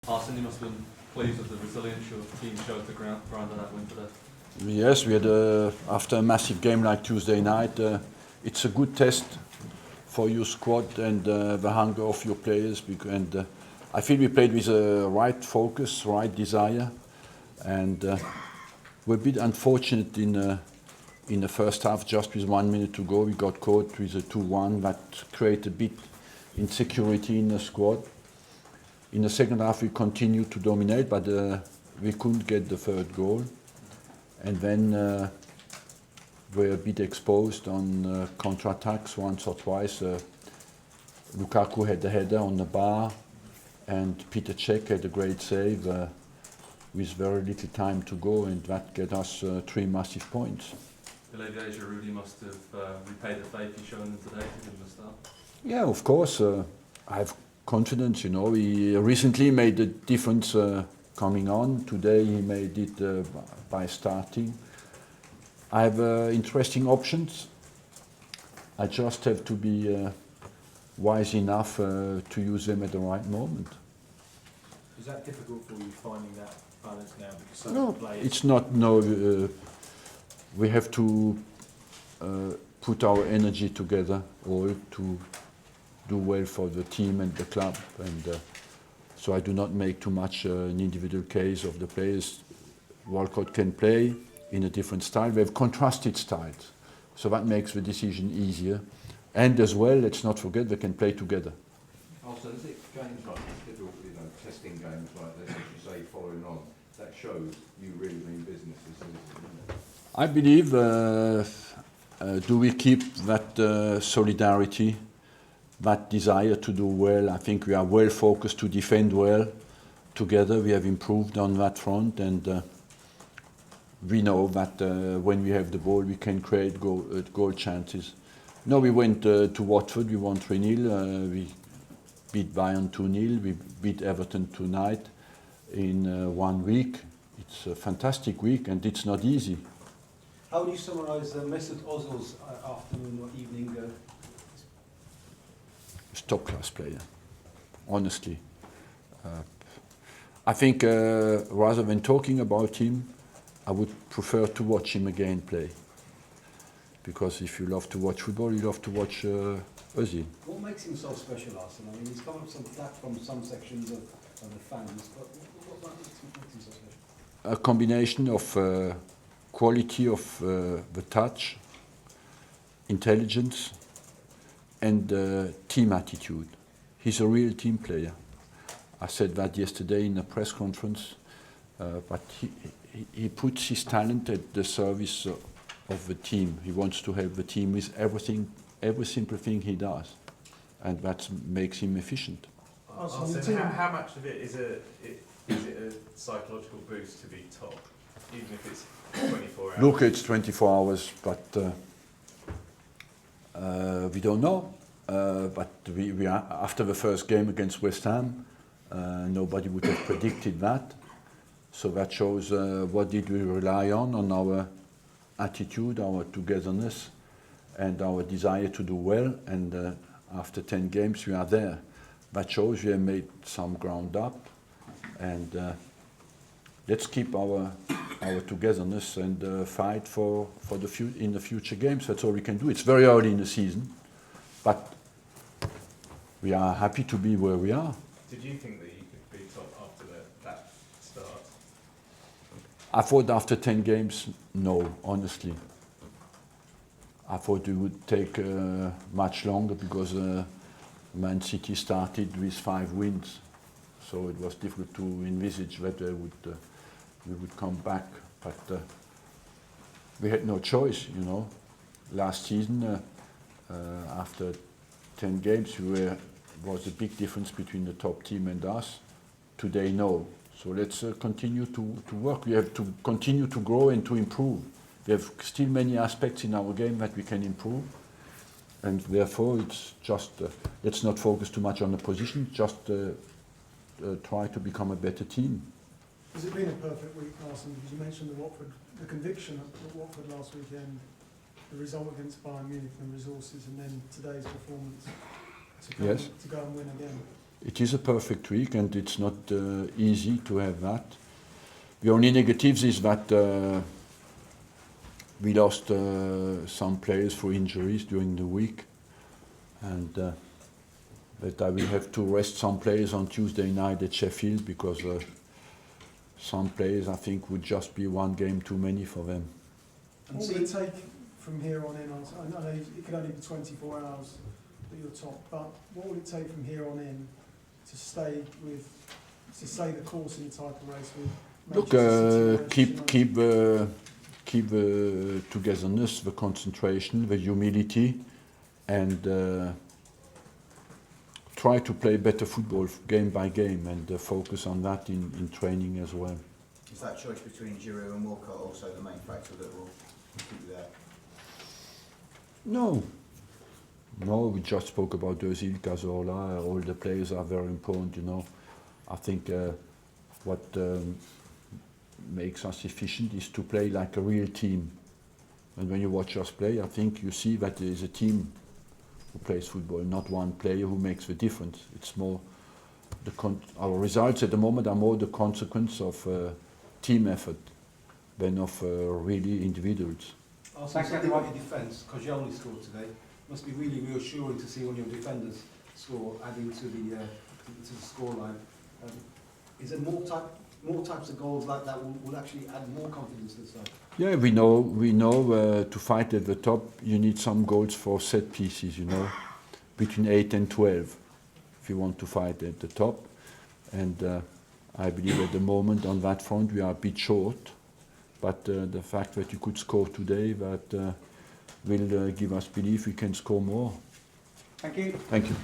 Arsene, you must have been pleased with the resilience your team showed to ground under that win today. Yes, we had after a massive game like Tuesday night, it's a good test for your squad and the hunger of your players. And I feel we played with a right focus, right desire, and we're a bit unfortunate in the first half. Just with 1 minute to go, we got caught with a 2-1 that created a bit insecurity in the squad. In the second half, we continued to dominate, but we couldn't get the third goal. And then we're a bit exposed on counter-attacks once or twice. Lukaku had a header on the bar, and Peter Cech had a great save with very little time to go, and that get us 3 massive points. Olivier Giroud must have repaid the faith he's shown them today to give them a start. Yeah, of course. I have confidence, you know. He recently made the difference coming on. Today he made it by starting. I have interesting options. I just have to be wise enough to use them at the right moment. Is that difficult for you, finding that balance now? Because some No, players... it's not. No, we have to put our energy together all to do well for the team and the club, and so I do not make too much an individual case of the players. Walcott can play in a different style. We have contrasted styles, so that makes the decision easier. And as well, let's not forget, they can play together. Also, is it games like this, testing games like this, as you say, following on, that shows you really mean business, isn't it? I believe, do we keep that solidarity, that desire to do well? I think we are well focused to defend well together. We have improved on that front, and we know that when we have the ball, we can create goal chances. No, we went to Watford, we won 3-0. We beat Bayern 2-0. We beat Everton tonight in 1 week. It's a fantastic week, and it's not easy. How would you summarise Mesut Ozil's afternoon or evening? He's a top-class player, honestly. I think rather than talking about him, I would prefer to watch him again play. Because if you love to watch football, you love to watch Ozil. What makes him so special, Arsene? I mean, he's come up some attack from some sections of the fans, but what makes him so special? A combination of quality of the touch, intelligence, and team attitude. He's a real team player. I said that yesterday in a press conference, but he puts his talent at the service of the team. He wants to help the team with everything, every simple thing he does, and that makes him efficient. Arsene, how much of it is it a psychological boost to be top, even if it's 24 hours? Look, it's 24 hours, but we don't know. But we are, after the first game against West Ham, nobody would have predicted that. So that shows what did we rely on our attitude, our togetherness, and our desire to do well. And after 10 games, we are there. That shows we have made some ground up, and let's keep our togetherness and fight for in the future games. That's all we can do. It's very early in the season, but we are happy to be where we are. Did you think that you could be top after that start? I thought after 10 games, no, honestly. I thought it would take much longer because Man City started with 5 wins, so it was difficult to envisage that we would come back. But we had no choice, you know. Last season, after 10 games, was a big difference between the top team and us. Today, no. So let's continue to work. We have to continue to grow and to improve. We have still many aspects in our game that we can improve. And therefore, it's just, let's not focus too much on the position, just try to become a better team. Has it been a perfect week, Arsene? Because you mentioned the conviction at Watford last weekend, the result against Bayern Munich and resources, and then today's performance to go and win again. it is a perfect week, and it's not easy to have that. The only negatives is that we lost some players for injuries during the week, and that I will have to rest some players on Tuesday night at Sheffield, because some players, I think, would just be one game too many for them. What will it take from here on in? I know it can only be 24 hours that you're top, but what will it take from here on in to stay the course in the title race with Manchester City, keep the togetherness, the concentration, the humility, and try to play better football game by game, and focus on that in training as well. Is that choice between Giroud and Walcott also the main factor that will keep you there? No, we just spoke about Özil, Cazorla. All the players are very important, you know. I think what makes us efficient is to play like a real team. And when you watch us play, I think you see that there is a team who plays football, not one player who makes the difference. It's more our results at the moment are more the consequence of team effort than of really individuals. Arsene, something about your defence, because you only scored today, must be really reassuring to see one of your defenders score, adding to the scoreline. Is there more types of goals like that will actually add more confidence to the side? Yeah, we know to fight at the top you need some goals for set pieces, you know, between 8 and 12 if you want to fight at the top. And I believe at the moment on that front we are a bit short, but the fact that you could score today, that will give us belief we can score more. Thank you. Thank you.